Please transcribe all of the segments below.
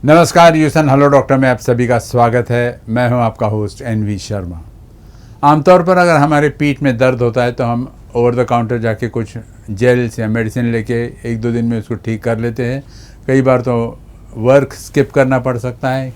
नमस्कार यूसन hello doctor में आप सभी का स्वागत है। मैं हूं आपका होस्ट एनवी शर्मा। आमतौर पर अगर हमारे पीठ में दर्द होता है तो हम ओवर द काउंटर जाके कुछ जेल्स या मेडिसिन लेके 1-2 दिन में उसको ठीक कर लेते हैं। कई बार तो वर्क स्किप करना पड़ सकता है,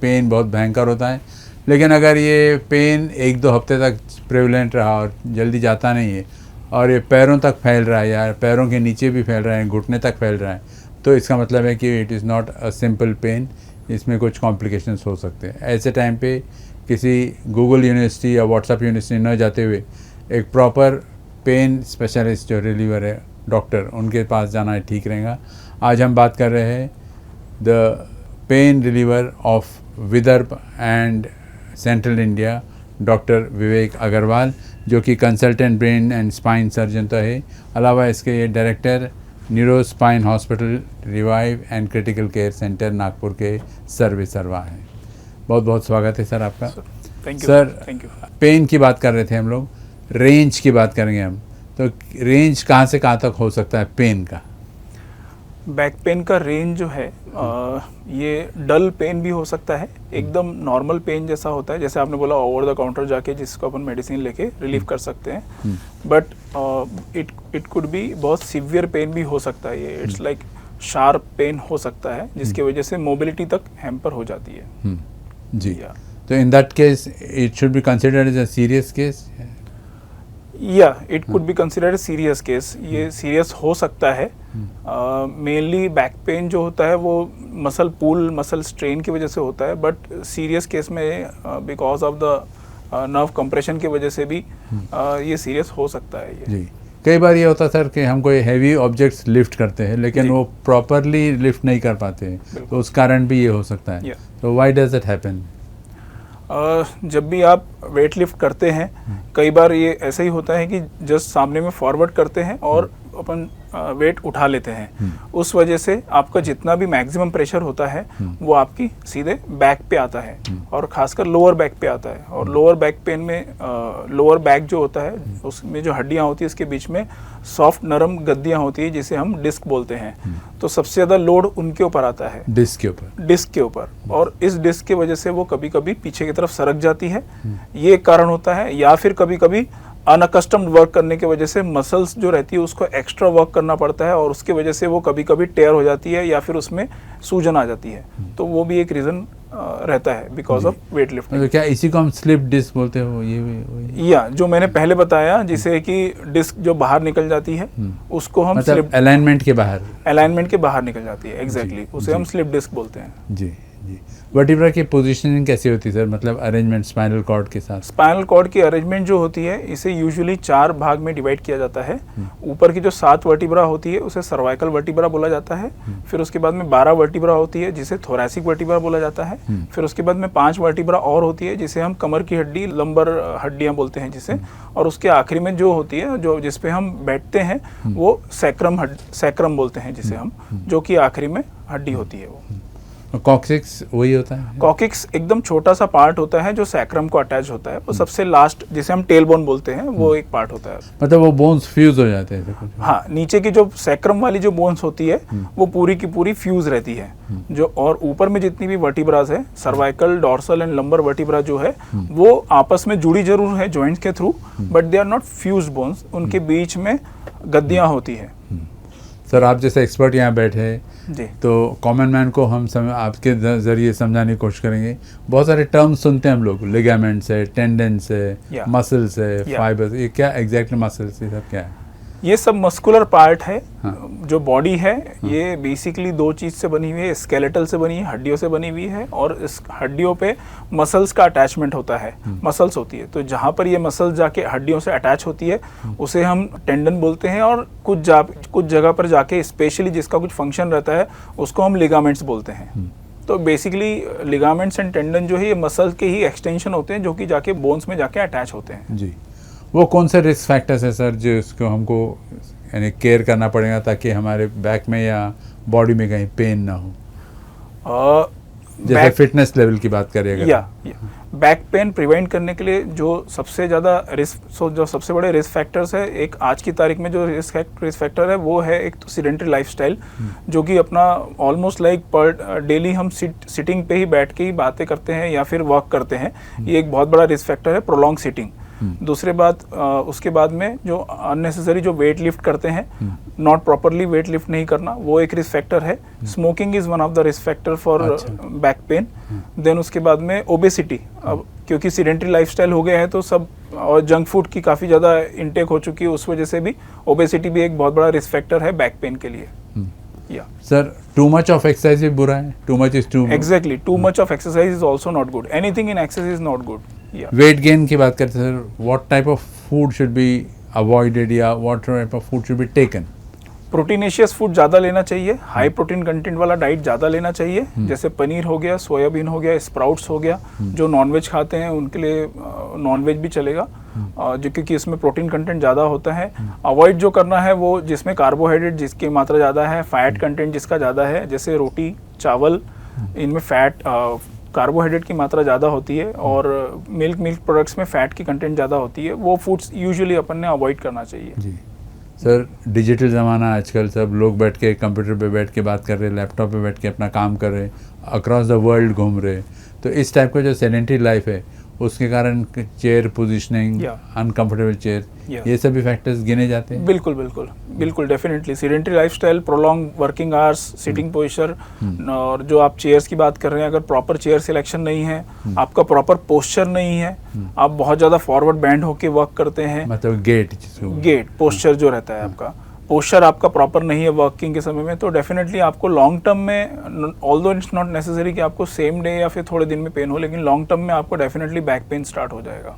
पेन बहुत भयंकर होता है। लेकिन अगर ये पेन 1-2 हफ्ते तक प्रेवलेंट रहा और जल्दी जाता नहीं है और ये पैरों तक फैल रहा है या पैरों के नीचे भी फैल रहा है, घुटने तक फैल रहा है, तो इसका मतलब है कि it is not a simple pain, इसमें कुछ कॉम्प्लिकेशंस हो सकते हैं। ऐसे टाइम पे किसी गूगल यूनिवर्सिटी या व्हाट्सएप यूनिवर्सिटी न जाते हुए एक प्रॉपर पेन स्पेशलिस्ट जो रिलीवर है डॉक्टर, उनके पास जाना ठीक रहेगा। आज हम बात कर रहे हैं the pain reliever of Vidarbha and central India, doctor Vivek Agrawal, जो कि consultant brain and spine surgeon तो है, अलावा इसके ये director neuro spine hospital revive and critical care centre Nagpur के सर्वा हैं। बहुत बहुत स्वागत है सर आपका। Thank you sir, thank you. Pain की बात कर रहे थे हम लोग, रेंज की बात करेंगे हम। तो रेंज कहाँ से कहाँ तक हो सकता है पेन का? बैक पेन का रेंज जो है ये डल पेन भी हो सकता है, एकदम नॉर्मल पेन जैसा होता है, जैसे आपने बोला ओवर द काउंटर जाके जिसको अपन मेडिसिन लेके रिलीव कर सकते हैं। बट इट कुड बी बहुत सीवियर पेन भी हो सकता है। ये इट्स लाइक शार्प पेन हो सकता है जिसकी वजह से मोबिलिटी तक हैम्पर हो जाती है। जी, तो in that case it should be considered as a serious case. या it could be considered serious case. ये सीरियस हो सकता है। मेनली बैक पेन जो होता है वो मसल पुल, मसल स्ट्रेन की वजह से होता है, बट सीरियस केस में because of the nerve compression की वजह से भी ये सीरियस हो सकता है। ये जी, कई बार ये होता है सर कि हम कोई हैवी ऑब्जेक्ट्स लिफ्ट करते हैं लेकिन वो प्रॉपरली लिफ्ट नहीं कर पाते हैं, तो उस कारण भी ये हो सकता है। तो व्हाई डज इट हैपन? जब भी आप वेट लिफ्ट करते हैं, कई बार ये ऐसा ही होता है कि जस्ट सामने में फॉरवर्ड करते हैं और अपन वेट उठा लेते हैं। उस वजह से आपका जितना भी मैक्सिमम प्रेशर होता है वो आपकी सीधे बैक पे आता है और खासकर लोअर बैक पे आता है। और लोअर बैक पेन में लोअर बैक जो होता है उसमें जो हड्डियां होती है इसके बीच में सॉफ्ट नरम गद्दियां होती है जिसे हम डिस्क बोलते हैं। तो सबसे ज़्यादा लोड उनके ऊपर आता है, डिस्क के ऊपर। और इस डिस्क की वजह से वो कभी कभी पीछे की तरफ सरक जाती है, ये एक कारण होता है। या फिर कभी कभी अनअकस्टम्ड वर्क करने की वजह से मसल्स जो रहती है उसको एक्स्ट्रा वर्क करना पड़ता है और उसकी वजह से वो कभी कभी टेयर हो जाती है या फिर उसमें सूजन आ जाती है। तो वो भी एक रीज़न रहता है बिकॉज ऑफ वेट लिफ्टिंग। तो क्या इसी को हम स्लिप डिस्क बोलते हो? ये या जो मैंने पहले बताया, जिसे कि डिस्क जो बाहर निकल जाती है उसको हम मतलब स्लिप, अलाइनमेंट के बाहर निकल जाती है, एग्जैक्टली उसे हम स्लिप डिस्क बोलते हैं। जी जी। वर्टिब्रा की पोजीशनिंग कैसी होती है सर, मतलब अरेंजमेंट स्पाइनल कॉर्ड के साथ? स्पाइनल कॉर्ड की अरेंजमेंट जो होती है इसे यूजुअली 4 भाग में डिवाइड किया जाता है। ऊपर की जो 7 वर्टिब्रा होती है उसे सर्वाइकल वर्टिब्रा बोला जाता है। फिर उसके बाद में 12 वर्टिब्रा होती है जिसे थोरैसिक वर्टिब्रा बोला जाता है। फिर उसके बाद में 5 वर्टिब्रा और होती है जिसे हम कमर की हड्डी, लंबर हड्डियां बोलते हैं जिसे। और उसके आखिरी में जो होती है, जो जिसपे हम बैठते हैं, वो सैक्रम बोलते हैं जिसे हम, जो कि आखिरी में हड्डी होती है। वो कॉक्सिक्स वही होता है? कॉक्सिक्स एकदम छोटा सा पार्ट होता है जो सैक्रम को अटैच होता है। वो सबसे लास्ट, जिसे हम टेल बोन बोलते हैं, वो एक पार्ट होता है। मतलब वो बोन्स फ्यूज हो जाते हैं? हाँ, नीचे की जो सैक्रम वाली जो बोन्स होती है वो पूरी की पूरी फ्यूज रहती है। जो और ऊपर में जितनी भी वर्टिब्रास है, cervical, dorsal and lumbar vertebra जो है, वो आपस में जुड़ी जरूर है जॉइंट्स के through, but they are not fused bones. उनके बीच में गद्दियां होती है। सर, आप जैसे एक्सपर्ट यहाँ बैठे हैं जी, तो कॉमन मैन को हम आपके ज़रिए समझाने की कोशिश करेंगे। बहुत सारे टर्म्स सुनते हैं हम लोग, लिगामेंट्स है, टेंडेंस है, मसल्स है, फाइबर्स। ये क्या एग्जैक्टली मसल्स, ये सब क्या है? ये सब मस्कुलर पार्ट है। जो बॉडी है ये बेसिकली 2 चीज से बनी हुई है, स्केलेटल से बनी है, हड्डियों से बनी हुई है, और इस हड्डियों पे मसल्स का अटैचमेंट होता है, मसल्स होती है। तो जहाँ पर ये मसल्स जाके हड्डियों से अटैच होती है उसे हम टेंडन बोलते हैं, और कुछ जगह पर जाके स्पेशली जिसका कुछ फंक्शन रहता है उसको हम लिगामेंट्स बोलते हैं। तो बेसिकली लिगामेंट्स एंड टेंडन जो है ये मसल्स के ही एक्सटेंशन होते हैं जो कि जाके बोन्स में जाके अटैच होते हैं। जी, वो कौन से रिस्क फैक्टर्स है सर जो इसको हमको यानी केयर करना पड़ेगा ताकि हमारे बैक में या बॉडी में कहीं पेन ना हो? जैसे फिटनेस लेवल की बात करें अगर, या बैक पेन प्रिवेंट करने के लिए जो सबसे ज़्यादा जो सबसे बड़े रिस्क फैक्टर्स है, एक आज की तारीख में जो रिस्क फैक्टर है वो है एक तो सीडेंटरी लाइफस्टाइल, जो कि अपना ऑलमोस्ट लाइक पर डेली हम सिटिंग पे ही बैठ के ही बातें करते हैं या फिर वॉक करते हैं, ये एक बहुत बड़ा रिस्क फैक्टर है, प्रोलॉन्ग सिटिंग। दूसरे बात उसके बाद में जो अननेसेसरी जो वेट लिफ्ट करते हैं, नॉट प्रॉपरली वेट लिफ्ट नहीं करना, वो एक रिस्क फैक्टर है। Smoking is one of the risk factor for back pain. Then उसके बाद में ओबेसिटी, अब क्योंकि सीडेंटरी लाइफस्टाइल हो गया है तो सब, और जंक फूड की काफ़ी ज़्यादा इंटेक हो चुकी है, उस वजह से भी ओबेसिटी भी एक बहुत बड़ा रिस्क फैक्टर है बैक पेन के लिए। या sir too much of exercise भी बुरा है, too much is too, exactly, too much of exercise is also not good, anything in excess is not good. Weight gain की बात करते हैं sir, what type of food should be avoided या what type of food should be taken? Proteinaceous food ज़्यादा लेना चाहिए, high protein content वाला diet ज़्यादा लेना चाहिए, जैसे पनीर हो गया, सोयाबीन हो गया, स्प्राउट्स हो गया। जो नॉनवेज खाते हैं उनके लिए नॉनवेज भी चलेगा, जो क्योंकि इसमें प्रोटीन कंटेंट ज़्यादा होता है। अवॉइड जो करना है वो जिसमें कार्बोहाइड्रेट जिसकी मात्रा ज़्यादा है, फैट कंटेंट जिसका ज़्यादा है, जैसे रोटी, चावल, इनमें फैट कार्बोहाइड्रेट की मात्रा ज़्यादा होती है, और मिल्क प्रोडक्ट्स में फ़ैट की कंटेंट ज़्यादा होती है, वो फूड्स यूजुअली अपन ने अवॉइड करना चाहिए। जी सर, डिजिटल ज़माना आजकल, सब लोग बैठ के कंप्यूटर पे बैठ के बात कर रहे, लैपटॉप पे बैठ के अपना काम कर रहे, अक्रॉस द वर्ल्ड घूम रहे, तो इस टाइप का जो सेडेंटरी लाइफ है उसके कारण चेयर पोजीशनिंग, अनकंफर्टेबल चेयर, ये सभी फैक्टर्स गिने जाते हैं। बिल्कुल बिल्कुल बिल्कुल, definitely sedentary lifestyle, prolong working hours, sitting posture, और जो आप चेयर्स की बात कर रहे हैं, अगर प्रॉपर चेयर सिलेक्शन नहीं है, आपका प्रॉपर पोस्चर नहीं है, आप बहुत ज़्यादा फॉरवर्ड बैंड होके वर्क करते हैं, मतलब गेट पोस्चर जो रहता है आपका, पोस्चर आपका प्रॉपर नहीं है वर्किंग के समय में, तो डेफिनेटली आपको लॉन्ग टर्म में, ऑल्दो इट्स नॉट नेसेसरी कि आपको सेम डे या फिर थोड़े दिन में पेन हो, लेकिन लॉन्ग टर्म में आपको डेफिनेटली बैक पेन स्टार्ट हो जाएगा।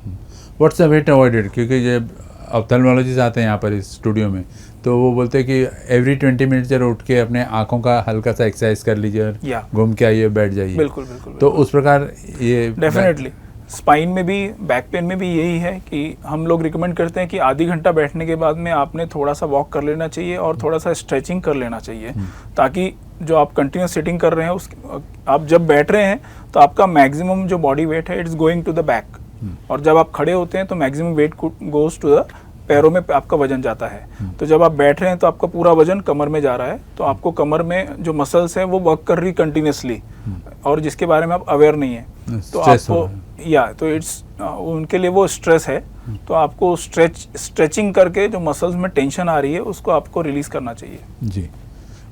What's the weight avoided? क्योंकि जब ऑप्थेल्मोलॉजिस्ट आते हैं यहाँ पर इस स्टूडियो में, तो वो बोलते हैं कि एवरी 20 मिनट जरा उठ के अपने आँखों का हल्का सा एक्सरसाइज कर लीजिए और घूम के आइए, बैठ जाइए। बिल्कुल बिल्कुल, तो उस प्रकार ये डेफिनेटली स्पाइन में भी, बैक पेन में भी यही है कि हम लोग रिकमेंड करते हैं कि आधी घंटा बैठने के बाद में आपने थोड़ा सा वॉक कर लेना चाहिए और थोड़ा सा स्ट्रेचिंग कर लेना चाहिए, ताकि जो आप कंटिन्यूस सिटिंग कर रहे हैं उस, आप जब बैठ रहे हैं तो आपका मैक्सिमम जो बॉडी वेट है it's going to the back, और जब आप खड़े होते हैं तो maximum weight goes to the पैरों में आपका वजन जाता है। तो जब आप बैठ रहे हैं तो आपका पूरा वजन कमर में जा रहा है, तो आपको कमर में जो मसल्स है वो वर्क कर रही कंटिन्यूसली, और जिसके बारे में आप अवेयर नहीं है, तो आपको तो इट्स उनके लिए वो स्ट्रेस है, तो आपको स्ट्रेचिंग करके जो मसल्स में टेंशन आ रही है उसको आपको रिलीज करना चाहिए। जी,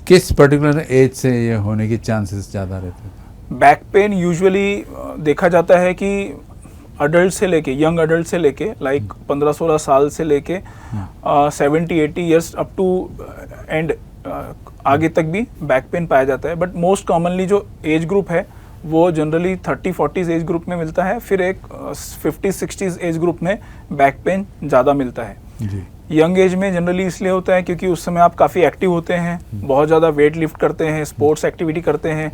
किस पर्टिकुलर एज से ये होने के चांसेस ज़्यादा रहते हैं? बैक पेन यूजुअली देखा जाता है कि अडल्ट से लेके, यंग अडल्ट से लेके, लाइक 15-16 साल से लेके 70-80 ईयर्स अप टू एंड आगे तक भी बैक पेन पाया जाता है। बट मोस्ट कॉमनली जो एज ग्रुप है वो जनरली 30-40 एज ग्रुप में मिलता है, फिर एक 50-60 एज ग्रुप में बैक पेन ज़्यादा मिलता है। जी, यंग एज में जनरली इसलिए होता है क्योंकि उस समय आप काफ़ी एक्टिव होते हैं, बहुत ज़्यादा वेट लिफ्ट करते हैं, स्पोर्ट्स एक्टिविटी करते हैं,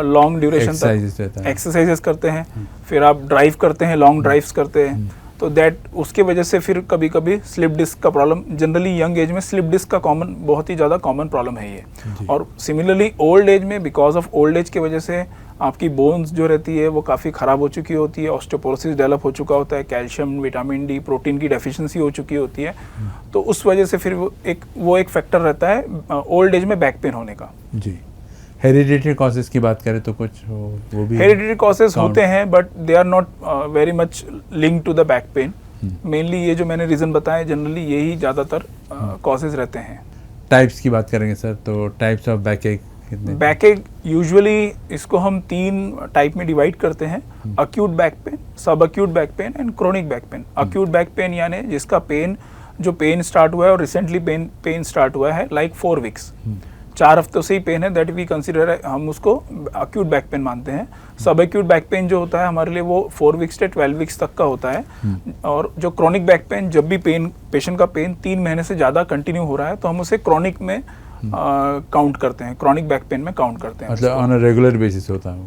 लॉन्ग ड्यूरेशन तक एक्सरसाइजेस करते हैं, फिर आप ड्राइव करते हैं, लॉन्ग ड्राइव्स करते हैं, तो दैट उसके वजह से फिर कभी कभी स्लिप डिस्क का प्रॉब्लम, जनरली यंग एज में स्लिप डिस्क का बहुत ही ज़्यादा कॉमन प्रॉब्लम है ये। और सिमिलरली ओल्ड एज में, बिकॉज ऑफ ओल्ड एज की वजह से आपकी बोन्स जो रहती है वो काफ़ी ख़राब हो चुकी होती है, ऑस्टियोपोरोसिस डेवलप हो चुका होता है, कैल्शियम, विटामिन डी, प्रोटीन की डेफिशिएंसी हो चुकी होती है, तो उस वजह से फिर वो एक फैक्टर रहता है ओल्ड एज में बैक पेन होने का। जी, हेरिडिटरी कॉजेज की बात करें तो कुछ वो भी हेरिडिटरी कॉजेज होते हैं, but they are not very much link to the back pain. Mainly ये जो मैंने रीज़न बताए, जनरली यही ज़्यादातर कॉजेज रहते हैं। टाइप्स की बात करेंगे सर, तो टाइप्स ऑफ बैक एक कितने? बैक एक यूजुअली इसको हम 3 टाइप में डिवाइड करते हैं, अक्यूट बैक पेन, सब acute back pain and chronic back pain. Acute back pain यानी जिसका पेन स्टार्ट हुआ है और रिसेंटली पेन स्टार्ट हुआ है, लाइक 4 वीक्स, 4 हफ्तों से ही पेन है, दैट वी कंसिडर, हम उसको अक्यूट बैक पेन मानते हैं। सब एक्यूट बैक पेन जो होता है हमारे लिए वो 4 वीक्स से 12 वीक्स तक का होता है। और जो क्रोनिक बैक पेन, जब भी पेशेंट का पेन 3 महीने से ज़्यादा कंटिन्यू हो रहा है तो हम उसे क्रोनिक में काउंट करते हैं, क्रोनिक बैक पेन में काउंट करते हैं। मतलब ऑन अ रेगुलर बेसिस होता है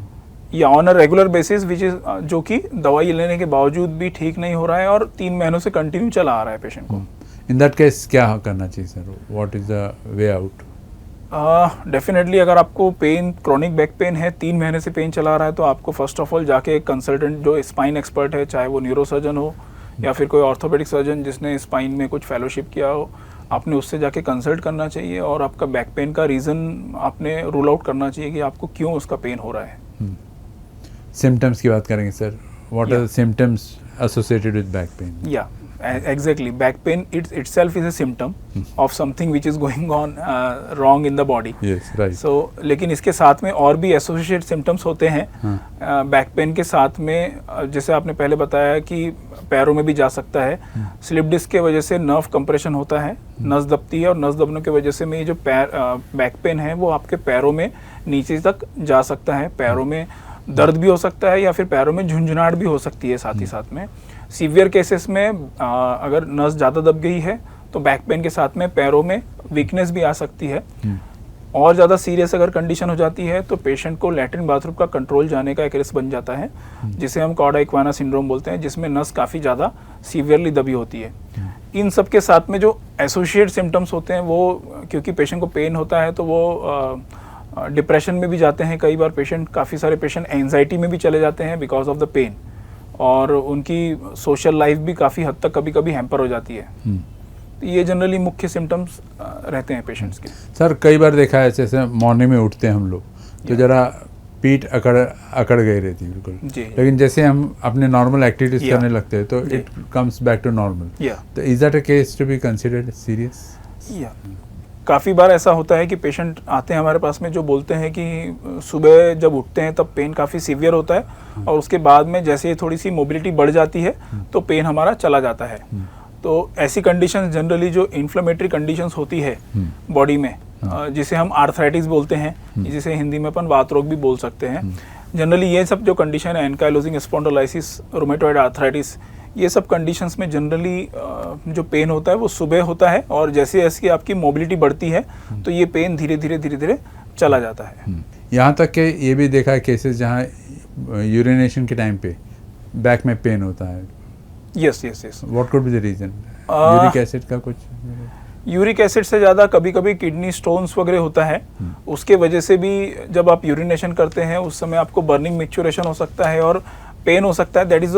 या on a regular basis, which is जो कि दवाई लेने के बावजूद भी ठीक नहीं हो रहा है और 3 महीनों से कंटिन्यू चला आ रहा है पेशेंट को। इन दैट केस क्या करना चाहिए sir? What is the way out? Definitely अगर आपको पेन, क्रॉनिक बैक पेन है, 3 महीने से पेन चला रहा है, तो आपको फर्स्ट ऑफ ऑल जाके एक कंसल्टेंट जो स्पाइन एक्सपर्ट है, चाहे वो न्यूरोसर्जन हो या फिर कोई ऑर्थोपेडिक सर्जन जिसने स्पाइन में कुछ फेलोशिप किया हो, आपने उससे जाके कंसल्ट करना चाहिए और आपका बैक पेन का रीज़न आपने रूल आउट करना चाहिए कि आपको क्यों उसका पेन हो रहा है। सिम्टम्स की बात करेंगे sir, what are the symptoms associated with back pain? या exactly, back pain itself is a symptom of something which is going on wrong in the body. Yes, right. So लेकिन इसके साथ में और भी एसोसिएटेड सिम्टम्स होते हैं back pain के साथ में, जैसे आपने पहले बताया कि पैरों में भी जा सकता है। स्लिप डिस्क के वजह से नर्व कंप्रेशन होता है, नस दबती है और नस दबने की वजह से में ये जो बैक पेन है वो आपके पैरों में नीचे तक जा सकता है। पैरों में दर्द भी हो सकता है या फिर पैरों में झुंझुनाहट भी हो सकती है साथ ही साथ में। सीवियर केसेस में अगर नस ज़्यादा दब गई है तो बैक पेन के साथ में पैरों में वीकनेस भी आ सकती है। और ज़्यादा सीरियस अगर कंडीशन हो जाती है तो पेशेंट को लैट्रिन बाथरूम का कंट्रोल जाने का एक रिस्क बन जाता है, जिसे हम कॉर्डा इक्वाना सिंड्रोम बोलते हैं, जिसमें नस काफ़ी ज़्यादा सीवियरली दबी होती है। इन सब के साथ में जो एसोसिएट सिम्टम्स होते हैं वो, क्योंकि पेशेंट को पेन होता है तो वो डिप्रेशन में भी जाते हैं। कई बार पेशेंट, काफ़ी सारे पेशेंट एंजाइटी में भी चले जाते हैं बिकॉज ऑफ द पेन, और उनकी सोशल लाइफ भी काफ़ी हद तक कभी कभी हैम्पर हो जाती है। तो ये जनरली मुख्य सिम्टम्स रहते हैं पेशेंट्स के। सर कई बार देखा है जैसे मॉर्निंग में उठते हैं हम लोग तो ज़रा पीठ अकड़ गई रहती है बिल्कुल जी, लेकिन जैसे हम अपने नॉर्मल एक्टिविटीज करने लगते हैं तो it comes back to normal. तो is that a case to be considered serious? काफ़ी बार ऐसा होता है कि पेशेंट आते हैं हमारे पास में जो बोलते हैं कि सुबह जब उठते हैं तब पेन काफ़ी सीवियर होता है और उसके बाद में जैसे ही थोड़ी सी मोबिलिटी बढ़ जाती है तो पेन हमारा चला जाता है। तो ऐसी कंडीशंस जनरली जो इन्फ्लेमेटरी कंडीशंस होती है बॉडी में, जिसे हम आर्थराइटिस बोलते हैं, जिसे हिंदी में अपन वात रोग भी बोल सकते हैं। जनरली ये सब जो कंडीशन है, एनकाइलोजिंग स्पॉन्डिलोलाइसिस, रूमेटॉइड आर्थराइटिस, ये सब कंडीशंस में जनरली जो पेन होता है वो सुबह होता है और जैसे जैसे आपकी मोबिलिटी बढ़ती है तो ये पेन धीरे धीरे चला जाता है। यहाँ तक कि ये भी देखा है केसेस जहाँ यूरिनेशन के टाइम पे बैक में पेन होता है। Yes yes yes. What could be the reason? Uric acid का कुछ? यूरिक एसिड से ज़्यादा कभी कभी किडनी स्टोन्स वगैरह होता है, उसके वजह से भी जब आप यूरिनेशन करते हैं उस समय आपको बर्निंग मिक्चुरेशन हो सकता है और पेन हो सकता है। दैट इज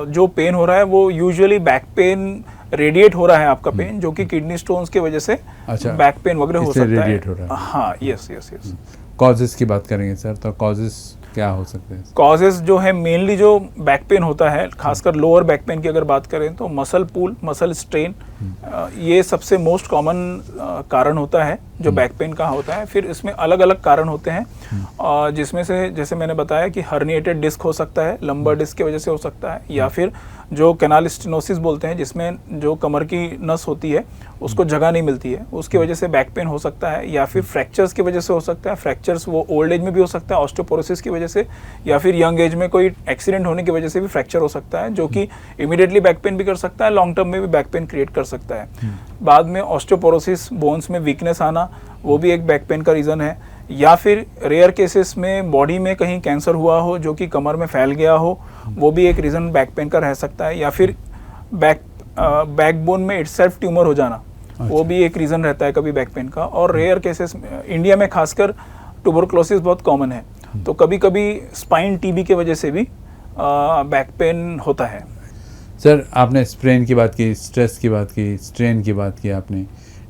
जो पेन हो रहा है वो यूजुअली बैक पेन रेडिएट हो रहा है आपका पेन, जो कि किडनी स्टोन्स की वजह से बैक पेन वगैरह हो सकता है। हाँ, यस यस यस। कॉजेस की बात करेंगे सर, तो कॉजेस क्या हो सकते हैं? कॉजेस जो है मेनली जो बैक पेन होता है, खासकर लोअर बैक पेन की अगर बात करें तो मसल पुल, मसल स्ट्रेन, ये सबसे मोस्ट कॉमन कारण होता है जो बैक पेन का होता है। फिर इसमें अलग अलग कारण होते हैं जिसमें से जैसे मैंने बताया कि हर्निएटेड डिस्क हो सकता है, लंबर डिस्क की वजह से हो सकता है, या फिर जो कैनाल स्टेनोसिस बोलते हैं जिसमें जो कमर की नस होती है उसको जगह नहीं मिलती है, उसकी वजह से बैक पेन हो सकता है, या फिर फ्रैक्चर्स की वजह से हो सकता है। फ्रैक्चर्स वो ओल्ड एज में भी हो सकता है ऑस्टियोपोरोसिस की वजह से, या फिर यंग एज में कोई एक्सीडेंट होने की वजह से भी फ्रैक्चर हो सकता है, जो कि इमीडिएटली बैक पेन भी कर सकता है, लॉन्ग टर्म में भी बैक पेन क्रिएट कर सकता है। बाद में ऑस्टियोपोरोसिस, बोन्स में वीकनेस आना, वो भी एक बैक पेन का रीज़न है। या फिर रेयर केसेस में बॉडी में कहीं कैंसर हुआ हो जो कि कमर में फैल गया हो, वो भी एक रीज़न बैक पेन का रह सकता है। या फिर बैकबोन में इटसेल्फ ट्यूमर हो जाना, वो भी एक रीज़न रहता है कभी बैक पेन का। और रेयर केसेस में इंडिया में खासकर ट्यूबरक्लोसिस बहुत कॉमन है, तो कभी कभी स्पाइन टीबी की वजह से भी बैक पेन होता है। सर आपने स्प्रेन की बात की, स्ट्रेस की बात की, स्ट्रेन की बात की, आपने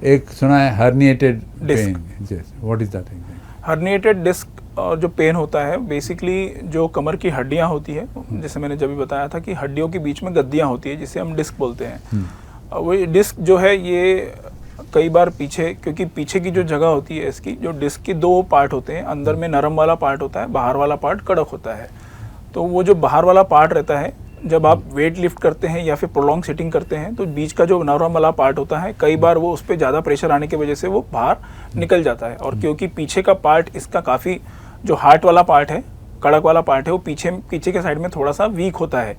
एक सुना है herniated pain, what is that? Herniated disc और जो पेन होता है बेसिकली जो कमर की हड्डियां होती है, जैसे मैंने जब भी बताया था कि हड्डियों के बीच में गद्दियां होती है जिसे हम डिस्क बोलते हैं। वो डिस्क जो है ये कई बार पीछे, क्योंकि पीछे की जो जगह होती है इसकी, जो डिस्क की 2 पार्ट होते हैं, अंदर में नरम वाला पार्ट होता है, बाहर वाला पार्ट कड़क होता है। तो वो जो बाहर वाला पार्ट रहता है, जब आप वेट लिफ्ट करते हैं या फिर प्रोलॉन्ग सिटिंग करते हैं तो बीच का जो नरम वाला पार्ट होता है, कई बार वो उस पर ज़्यादा प्रेशर आने की वजह से वो बाहर निकल जाता है। और क्योंकि पीछे का पार्ट इसका काफ़ी, जो हार्ट वाला पार्ट है, कड़क वाला पार्ट है, वो पीछे के साइड में थोड़ा सा वीक होता है,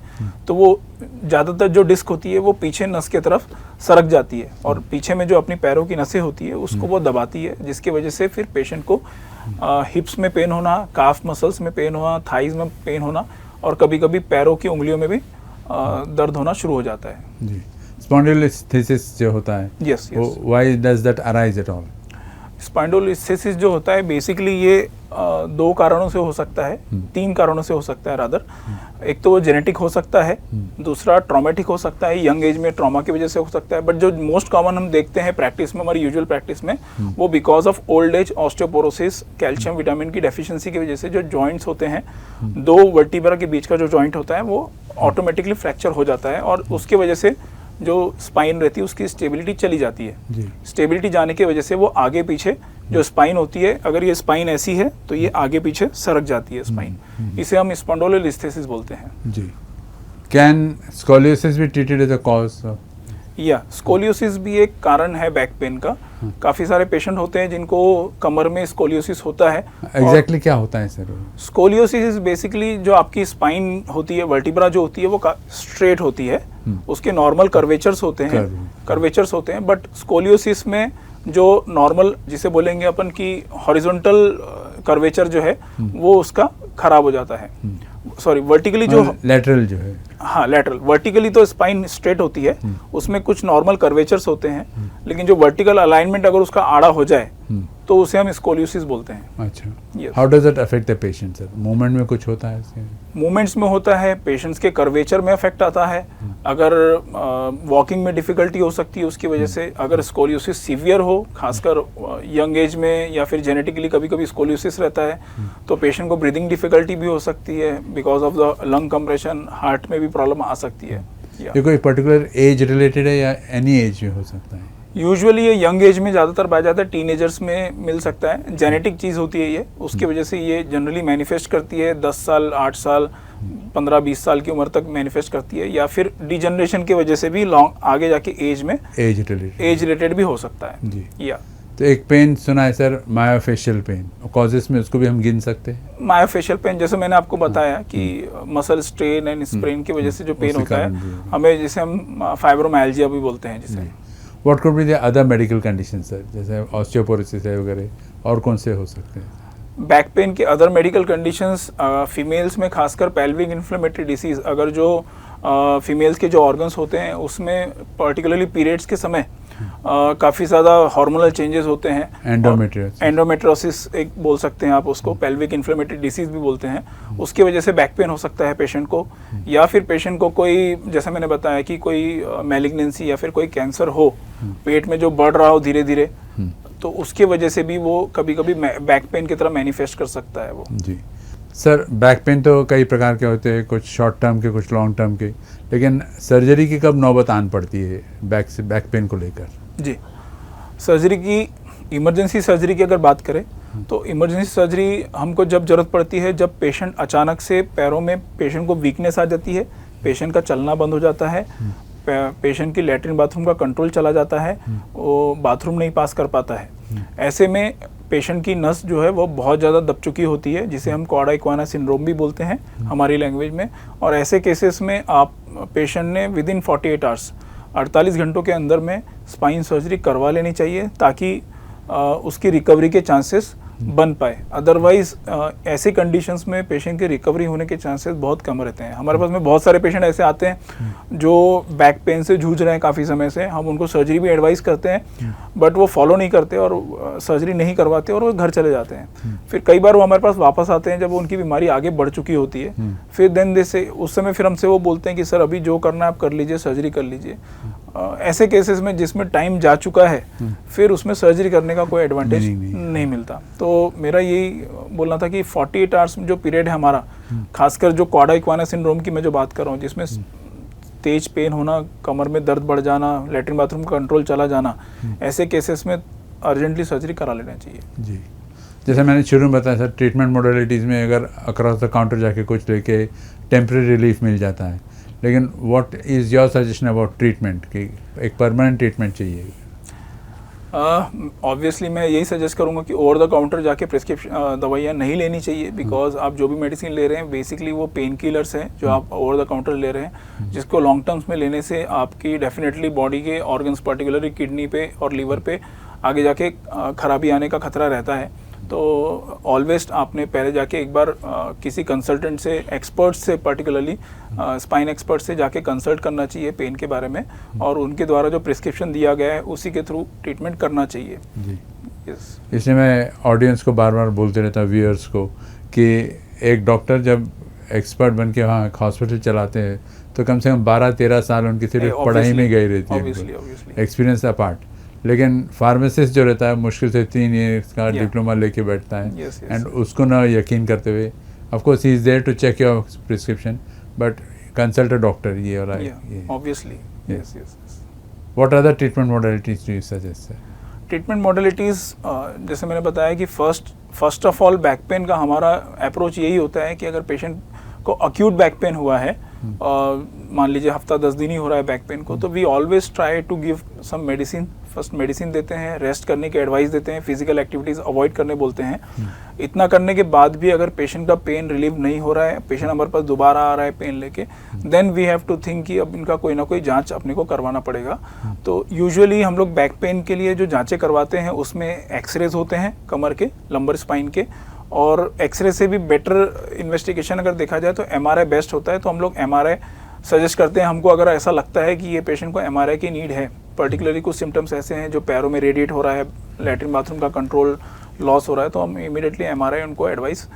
तो वो ज़्यादातर जो डिस्क होती है वो पीछे नस के तरफ सरक जाती है और पीछे में जो अपनी पैरों की नसें होती है उसको वो दबाती है, जिसकी वजह से फिर पेशेंट को हिप्स में पेन होना, काफ मसल्स में पेन होना, थाइज में पेन होना और कभी कभी पैरों की उंगलियों में भी दर्द होना शुरू हो जाता है। जी, स्पॉन्डिलोलिस्थेसिस जो होता है, yes, why does that arise at all? Spondylolisthesis जो होता है बेसिकली ये दो कारणों से हो सकता है, तीन कारणों से हो सकता है रादर। एक तो वो जेनेटिक हो सकता है, दूसरा ट्रॉमेटिक हो सकता है, यंग एज में ट्रॉमा की वजह से हो सकता है, बट जो मोस्ट कॉमन हम देखते हैं प्रैक्टिस में, हमारी यूजुअल प्रैक्टिस में, वो because of old age, osteoporosis, calcium vitamin की डेफिशिएंसी की वजह से जो जॉइंट्स होते हैं, दो वर्टिब्रा के बीच का जो जॉइंट होता है वो ऑटोमेटिकली फ्रैक्चर हो जाता है और उसकी वजह से जो स्पाइन रहती है उसकी स्टेबिलिटी चली जाती है। स्टेबिलिटी जाने की वजह से वो आगे पीछे जो स्पाइन होती है, अगर ये स्पाइन ऐसी है तो ये आगे पीछे सरक जाती है स्पाइन, इसे हम स्पॉन्डिलोलिस्थेसिस बोलते हैं। जी। Can scoliosis be treated as a cause? या स्कोलियोसिस भी एक कारण है बैक पेन का। काफी सारे पेशेंट होते हैं जिनको कमर में स्कोलियोसिस होता है। एग्जैक्टली क्या होता है सर? स्कोलियोसिस बेसिकली जो आपकी स्पाइन होती है, वर्टिब्रा जो होती है वो स्ट्रेट होती है, उसके नॉर्मल कर्वेचर्स होते हैं, बट स्कोलियोसिस में जो नॉर्मल जिसे बोलेंगे अपन की हॉरिजॉन्टल कर्वेचर जो है वो उसका खराब हो जाता है। सॉरी, वर्टिकली जो लेटरल जो है, हाँ लेटरल, वर्टिकली तो स्पाइन स्ट्रेट होती है, उसमें कुछ नॉर्मल कर्वेचर्स होते हैं, लेकिन जो वर्टिकल अलाइनमेंट अगर उसका आड़ा हो जाए तो उसे हम स्कोलियोसिस बोलते हैं। अच्छा, how does it affect the patient sir? Movement में कुछ होता है इसके? मूवमेंट्स में होता है, पेशेंट्स के कर्वेचर में अफेक्ट आता है, अगर वॉकिंग में डिफिकल्टी हो सकती है उसकी वजह से, अगर स्कोलियोसिस सीवियर हो, खासकर यंग एज में, या फिर जेनेटिकली कभी कभी स्कोलियोसिस रहता है तो पेशेंट को ब्रीदिंग डिफिकल्टी भी हो सकती है, because of the lung compression, heart में भी प्रॉब्लम आ सकती है। ये कोई पर्टिकुलर एज रिलेटेड है या एनी एज में हो सकता है? यूजुअली ये यंग एज में ज़्यादातर पाया जाता है, टीनेजर्स में मिल सकता है, जेनेटिक चीज़ होती है ये, उसकी वजह से ये जनरली मैनिफेस्ट करती है 10 साल, 8 साल, 15-20 साल की उम्र तक मैनिफेस्ट करती है, या फिर डिजनरेशन की वजह से भी लॉन्ग आगे जाके एज में एज रिलेटेड भी हो सकता है जी। या तो एक पेन सुना है सर, मायोफेशियल पेन, कॉजेस में उसको भी हम गिन सकते हैं? मायोफेशियल पेन जैसे मैंने आपको बताया कि मसल स्ट्रेन एंड स्प्रेन की वजह से जो पेन होता है हमें, जिसे हम फाइब्रोमाइल्जिया भी बोलते हैं जिसे। What could be the other medical condition sir, जैसे ऑस्टियोपोरोसिस है वगैरह, और कौन से हो सकते हैं? बैक पेन के अदर मेडिकल कंडीशंस, फीमेल्स में खासकर पेल्विक इन्फ्लेमेटरी डिसीज, अगर जो फीमेल्स के जो ऑर्गन्स होते हैं उसमें पर्टिकुलरली पीरियड्स के समय काफ़ी ज़्यादा हार्मोनल चेंजेस होते हैं, एंडोमेट्रोसिस एक बोल सकते हैं आप उसको, पेल्विक इन्फ्लेमेटरी डिसीज भी बोलते हैं, उसकी वजह से बैक पेन हो सकता है पेशेंट को, या फिर पेशेंट को कोई, जैसा मैंने बताया कि कोई मैलिग्नेंसी या फिर कोई कैंसर हो पेट में जो बढ़ रहा हो धीरे धीरे, तो उसकी वजह से भी वो कभी कभी बैक पेन की तरह मैनिफेस्ट कर सकता है वो। जी सर, बैक पेन तो कई प्रकार के होते हैं, कुछ शॉर्ट टर्म के, कुछ लॉन्ग टर्म के, लेकिन सर्जरी की कब नौबत आन पड़ती है बैक पेन को लेकर? जी, सर्जरी की, इमरजेंसी सर्जरी की अगर बात करें तो इमरजेंसी सर्जरी हमको जब जरूरत पड़ती है जब पेशेंट अचानक से पैरों में पेशेंट को वीकनेस आ जाती है, पेशेंट का चलना बंद हो जाता है, पेशेंट की लैट्रिन बाथरूम का कंट्रोल चला जाता है, वो बाथरूम नहीं पास कर पाता है, ऐसे में पेशेंट की नस जो है वो बहुत ज़्यादा दब चुकी होती है, जिसे हम कॉर्डा इक्वाना सिंड्रोम भी बोलते हैं हमारी लैंग्वेज में, और ऐसे केसेस में आप पेशेंट ने विद इन 48 आवर्स, 48 घंटों के अंदर में स्पाइन सर्जरी करवा लेनी चाहिए ताकि उसकी रिकवरी के चांसेस बन पाए। अदरवाइज ऐसे कंडीशंस में पेशेंट की रिकवरी होने के चांसेस बहुत कम रहते हैं। हमारे पास में बहुत सारे पेशेंट ऐसे आते हैं जो बैक पेन से जूझ रहे हैं काफ़ी समय से, हम उनको सर्जरी भी एडवाइस करते हैं बट वो फॉलो नहीं करते और सर्जरी नहीं करवाते और वो घर चले जाते हैं। फिर कई बार वो हमारे पास वापस आते हैं जब उनकी बीमारी आगे बढ़ चुकी होती है, फिर देन से उस समय फिर हमसे वो बोलते हैं कि सर अभी जो करना है आप कर लीजिए, सर्जरी कर लीजिए। ऐसे केसेस में जिसमें टाइम जा चुका है फिर उसमें सर्जरी करने का कोई एडवांटेज नहीं मिलता। तो मेरा यही बोलना था कि 48 आवर्स जो पीरियड है हमारा, खासकर जो कॉर्डा इक्वाना सिंड्रोम की मैं जो बात कर रहा हूँ, जिसमें तेज पेन होना, कमर में दर्द बढ़ जाना, लैट्रिन बाथरूम का कंट्रोल चला जाना, ऐसे केसेस में अर्जेंटली सर्जरी करा लेना चाहिए। जी, जैसे मैंने शुरू में बताया सर, ट्रीटमेंट मोडालिटीज़ में अगर अक्रॉस द काउंटर जाके कुछ लेके टेम्परेरी रिलीफ मिल जाता है, लेकिन what is your suggestion about treatment कि एक परमानेंट ट्रीटमेंट चाहिए? ऑब्वियसली मैं यही सजेस्ट करूंगा कि ओवर द काउंटर जाके प्रिस्क्रिप्शन दवाइयाँ नहीं लेनी चाहिए, बिकॉज आप जो भी मेडिसिन ले रहे हैं बेसिकली वो पेन किलर्स हैं जो आप ओवर द काउंटर ले रहे हैं, जिसको लॉन्ग टर्म्स में लेने से आपकी डेफिनेटली बॉडी के ऑर्गन्स, पर्टिकुलरली किडनी पे और लीवर पे आगे जाके खराबी आने का खतरा रहता है। तो ऑलवेज आपने पहले जाके एक बार किसी कंसल्टेंट से, एक्सपर्ट से, पर्टिकुलरली स्पाइन एक्सपर्ट से जाके कंसल्ट करना चाहिए पेन के बारे में, और उनके द्वारा जो प्रिस्क्रिप्शन दिया गया है उसी के थ्रू ट्रीटमेंट करना चाहिए। जी, यस इसलिए मैं ऑडियंस को बार बार बोलते रहता हूँ, व्यूअर्स को, कि एक डॉक्टर जब एक्सपर्ट बन के वहाँ हॉस्पिटल चलाते हैं तो कम से कम 12-13 साल उनकी सिर्फ पढ़ाई में गई रहती है, एक्सपीरियंस अपार्ट। लेकिन फार्मासिस्ट जो रहता है मुश्किल से 3 ईयर्स का डिप्लोमा लेके बैठता है, एंड उसको ना यकीन करते हुए, of course he is there to check your prescription, but consult a doctor, ये हो रहा है obviously. Yes yes. What are the treatment modalities do you suggest? Treatment modalities जैसे मैंने बताया कि first of all back pain का हमारा अप्रोच यही होता है कि अगर पेशेंट को अक्यूट बैक पेन हुआ है, मान लीजिए हफ्ता 10 दिन ही हो रहा है बैक पेन को, तो we always try to give some medicine. First medicine देते हैं, रेस्ट करने की एडवाइस देते हैं, फिजिकल एक्टिविटीज़ अवॉइड करने बोलते हैं। इतना करने के बाद भी अगर पेशेंट का पेन रिलीव नहीं हो रहा है, पेशेंट हमारे पास दोबारा आ रहा है पेन लेके, then we have to think कि अब इनका कोई ना कोई जांच अपने को करवाना पड़ेगा। तो यूजुअली हम लोग बैक पेन के लिए जो जांचें करवाते हैं उसमें एक्सरेज होते हैं कमर के, लंबर स्पाइन के, और एक्सरे से भी बेटर इन्वेस्टिगेशन अगर देखा जाए तो एमआरआई बेस्ट होता है। तो हम लोग एमआरआई सजेस्ट करते हैं हमको, अगर ऐसा लगता है कि ये पेशेंट को एमआरआई की नीड है। पर्टिकुलरली कुछ सिम्टम्स ऐसे हैं जो पैरों में रेडिएट हो रहा है, लैट्रिन बाथरूम का कंट्रोल लॉस हो रहा है, तो हम इमीडिएटली एमआरआई उनको एडवाइस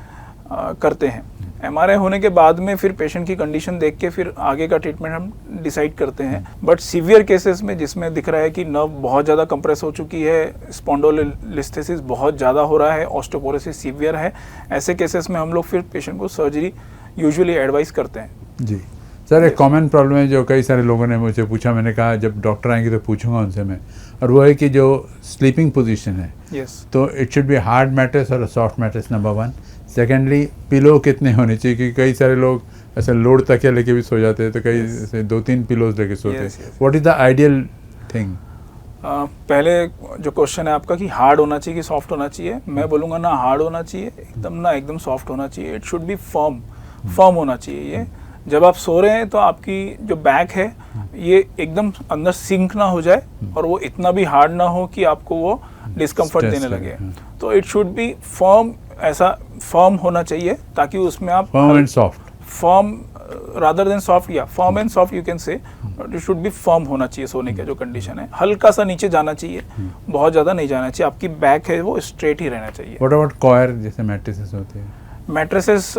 करते हैं। एमआरआई होने के बाद में फिर पेशेंट की कंडीशन देख के फिर आगे का ट्रीटमेंट हम डिसाइड करते हैं। बट सीवियर केसेस में जिसमें दिख रहा है कि नर्व बहुत ज़्यादा कंप्रेस हो चुकी है, स्पॉन्डोलिस्थेसिस बहुत ज़्यादा हो रहा है, ऑस्टियोपोरोसिस सीवियर है, ऐसे केसेस में हम लोग फिर पेशेंट को सर्जरी यूजुअली एडवाइस करते हैं। जी सर, एक कॉमन प्रॉब्लम है जो कई सारे लोगों ने मुझे पूछा, मैंने कहा जब डॉक्टर आएंगे तो पूछूंगा उनसे मैं, और वो है कि जो स्लीपिंग पोजीशन है, तो it should be hard mattress और soft mattress, number 1। Secondly, pillow कितने होने चाहिए, क्योंकि कई सारे लोग ऐसे लोड तकिया लेके भी सो जाते हैं, तो कई ऐसे 2-3 पिलोज लेके सोते हैं। What is the ideal thing? पहले जो क्वेश्चन है आपका कि हार्ड होना चाहिए कि सॉफ्ट होना चाहिए, मैं बोलूँगा ना हार्ड होना चाहिए एकदम सॉफ्ट होना चाहिए। इट शुड बी फर्म होना चाहिए। ये जब आप सो रहे हैं तो आपकी जो बैक है ये एकदम अंदर सिंक ना हो जाए, और वो इतना भी हार्ड ना हो कि आपको वो डिस्कम्फर्ट देने लगे। तो इट शुड बी फर्म, ऐसा फर्म होना चाहिए ताकि उसमें आप फर्म रादर देन सॉफ्ट, या firm and soft you can say, it should be firm होना चाहिए सोने का जो कंडीशन है। हल्का सा नीचे जाना चाहिए, बहुत ज़्यादा नहीं जाना चाहिए, आपकी बैक है वो स्ट्रेट ही रहना चाहिए। व्हाट अबाउट कॉयर जैसे मैट्रेसेस होते हैं? मैट्रेसेस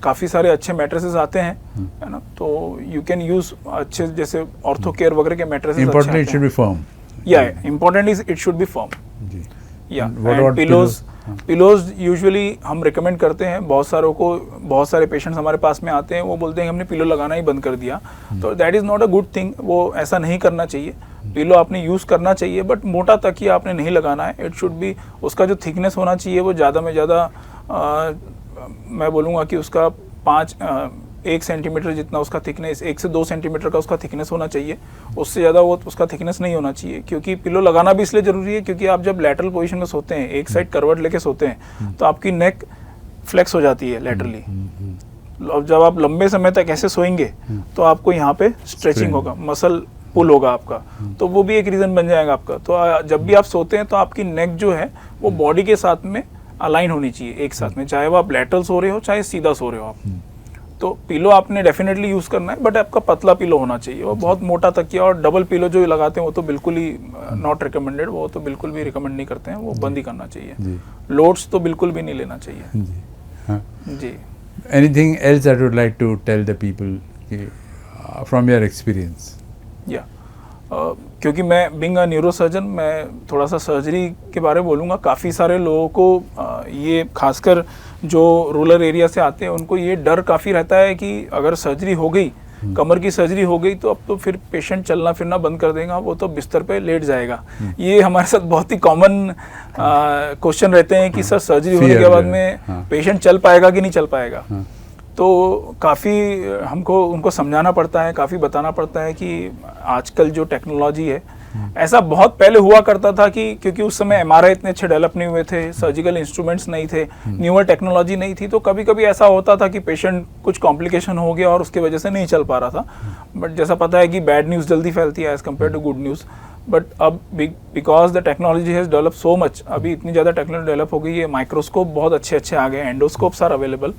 काफ़ी सारे अच्छे मैट्रेसेस आते हैं, है ना, तो यू कैन यूज़ अच्छे, जैसे ऑर्थो केयर वगैरह के mattresses. Important it should be firm, या important is it should be firm जी। या पिलोज यूजुअली हम रिकमेंड करते हैं बहुत सारे पेशेंट्स हमारे पास में आते हैं, वो बोलते हैं कि हमने पिलो लगाना ही बंद कर दिया, तो that is not a good thing. वो ऐसा नहीं करना चाहिए, पिलो आपने यूज़ करना चाहिए, बट मोटा तकिया आपने नहीं लगाना है। इट शुड बी, उसका जो थिकनेस होना चाहिए वो ज़्यादा में ज़्यादा मैं बोलूँगा कि उसका 1 सेंटीमीटर जितना उसका थिकनेस, 1 से 2 सेंटीमीटर का उसका थिकनेस होना चाहिए, उससे ज़्यादा वो उसका थिकनेस नहीं होना चाहिए। क्योंकि पिलो लगाना भी इसलिए ज़रूरी है क्योंकि आप जब लैटरल पोजीशन में सोते हैं, एक साइड करवट लेके सोते हैं, तो आपकी नेक फ्लेक्स हो जाती है लैटरली। अब जब आप लंबे समय तक ऐसे सोएंगे तो आपको यहाँ पे स्ट्रेचिंग होगा, मसल पुल होगा आपका, तो वो भी एक रीज़न बन जाएगा आपका। तो जब भी आप सोते हैं तो आपकी नेक जो है वो बॉडी के साथ में अलाइन होनी चाहिए एक साथ में, चाहे वो आप लैटरल सो रहे हो चाहे सीधा सो रहे हो आप। तो पिलो आपने डेफिनेटली यूज़ करना है, बट आपका पतला पिलो होना चाहिए। वो बहुत मोटा तकिया और डबल पिलो जो लगाते हैं वो तो बिल्कुल ही नॉट रिकमेंडेड, वो तो बिल्कुल भी रिकमेंड नहीं करते हैं, वो बंद ही करना चाहिए। लोड्स तो बिल्कुल भी नहीं लेना चाहिए जी। Anything else that would like to tell the people from your experience? या क्योंकि मैं बीइंग अ न्यूरोसर्जन, मैं थोड़ा सा सर्जरी के बारे में बोलूँगा। काफ़ी सारे लोगों को ये खासकर जो रूरल एरिया से आते हैं उनको ये डर काफ़ी रहता है कि अगर सर्जरी हो गई, कमर की सर्जरी हो गई, तो अब तो फिर पेशेंट चलना फिरना बंद कर देगा, वो तो बिस्तर पे लेट जाएगा। ये हमारे साथ बहुत ही कॉमन क्वेश्चन रहते हैं कि सर सर्जरी होने के बाद में पेशेंट चल पाएगा कि नहीं चल पाएगा। तो काफ़ी हमको उनको समझाना पड़ता है, काफ़ी बताना पड़ता है कि आजकल जो टेक्नोलॉजी है, ऐसा बहुत पहले हुआ करता था कि क्योंकि उस समय एमआरआई इतने अच्छे डेवलप नहीं हुए थे, सर्जिकल इंस्ट्रूमेंट्स नहीं थे, न्यूअर टेक्नोलॉजी नहीं थी, तो कभी कभी ऐसा होता था कि पेशेंट कुछ कॉम्प्लिकेशन हो गया और उसकी वजह से नहीं चल पा रहा था। बट जैसा पता है कि बैड न्यूज़ जल्दी फैलती है as compare to good news. But अब because the technology has develop so much, अभी इतनी ज़्यादा टेक्नोलॉजी डेवलप हो गई है, माइक्रोस्कोप बहुत अच्छे अच्छे आ गए, एंडोस्कोप्स आर अवेलेबल,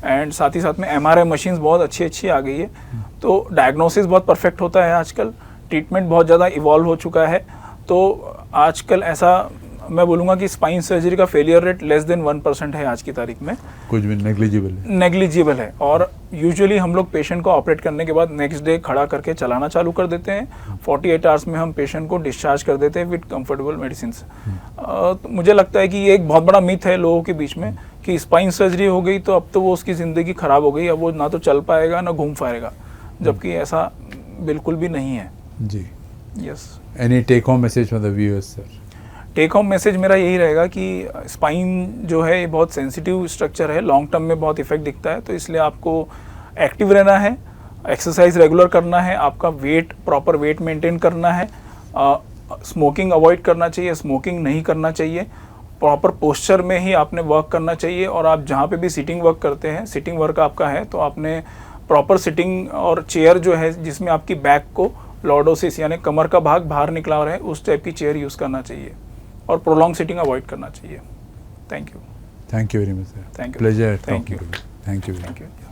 एंड साथ ही साथ में एमआरआई मशीन्स बहुत अच्छी अच्छी आ गई है, तो डायग्नोसिस बहुत परफेक्ट होता है आजकल, ट्रीटमेंट बहुत ज़्यादा इवॉल्व हो चुका है। तो आजकल ऐसा मैं बोलूँगा कि स्पाइन सर्जरी का फेलियर रेट लेस देन 1% है आज की तारीख में, कुछ भी नेग्लिजिबल है। नेग्लिजिबल है। और यूजुअली हम लोग पेशेंट को ऑपरेट करने के बाद नेक्स्ट डे खड़ा करके चलाना चालू कर देते हैं। 48 आवर्स में हम पेशेंट को डिस्चार्ज कर देते हैं विद कंफर्टेबल मेडिसिन। तो मुझे लगता है कि ये एक बहुत बड़ा मिथ है लोगों के बीच में कि स्पाइन सर्जरी हो गई तो अब तो वो उसकी ज़िंदगी ख़राब हो गई, अब वो ना तो चल पाएगा ना घूम पाएगा, जबकि ऐसा बिल्कुल भी नहीं है। जी, yes. Any take home message for the viewers sir? Take home message मेरा यही रहेगा कि स्पाइन जो है ये बहुत सेंसिटिव स्ट्रक्चर है, लॉन्ग टर्म में बहुत इफेक्ट दिखता है, तो इसलिए आपको एक्टिव रहना है, एक्सरसाइज रेगुलर करना है, आपका वेट प्रॉपर वेट मेंटेन करना है, स्मोकिंग अवॉइड करना चाहिए, स्मोकिंग नहीं करना चाहिए, प्रॉपर पोस्चर में ही आपने वर्क करना चाहिए। और आप जहाँ पे भी सिटिंग वर्क करते हैं, सिटिंग वर्क आपका है तो आपने प्रॉपर सिटिंग और चेयर जो है जिसमें आपकी बैक को लॉर्डोसिस यानी कमर का भाग बाहर निकला रहे उस टाइप की चेयर यूज़ करना चाहिए और प्रोलॉन्ग सिटिंग अवॉइड करना चाहिए। Thank you. Thank you very much sir. Thank you. Pleasure. Thank you. Thank you. Thank you.